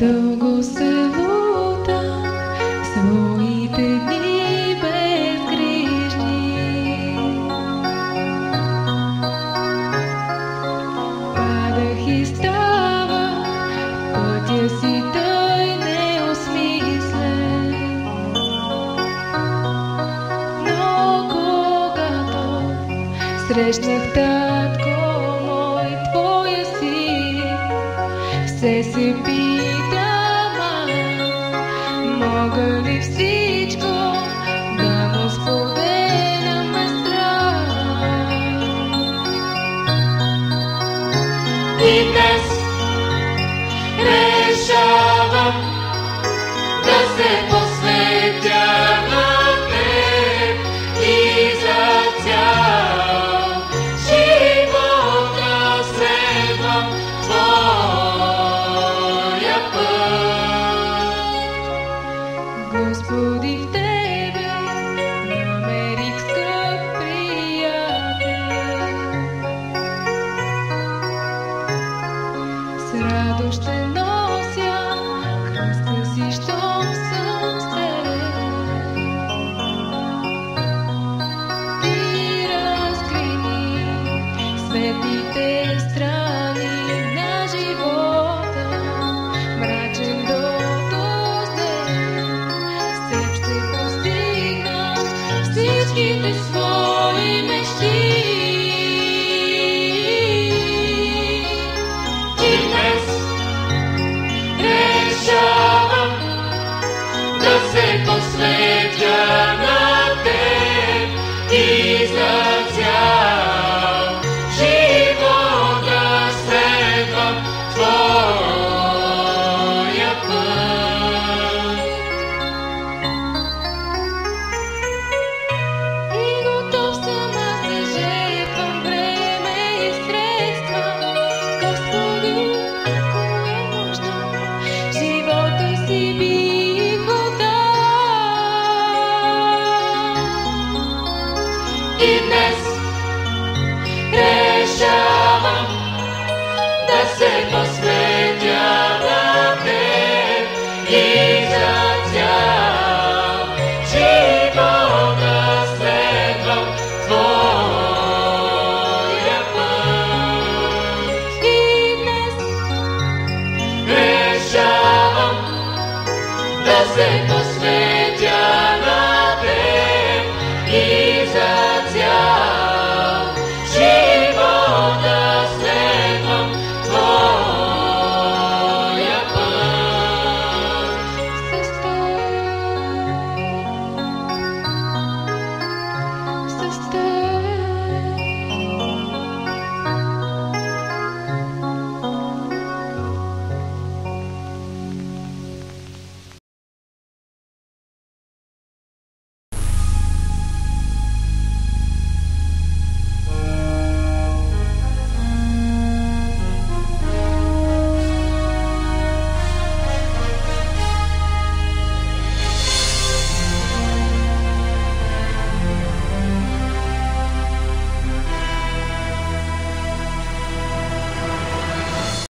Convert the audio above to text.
Дълго се лутах своите дни безгрижни. Падах и ставах, пътя си той неосмислен. Но когато срещнах татко мой, твоя си, все се питам аз, мога ли всичко да му споделям без страх. И днес решавам да се посветя на теб и за цял живот да следвам твоя път. Господи, в Тебе намерих скъп приятел. С радост ще нося кръста си, щом съм с Теб. Ти разкрини светлите страни на живота, мрачен до всичките свои мечти. И днес решавам да се посветя на теб и за цял живот да следвам твоя път. И днес решавам да се посветя на теб и за цял живот да следвам твоя път. И днес решавам да се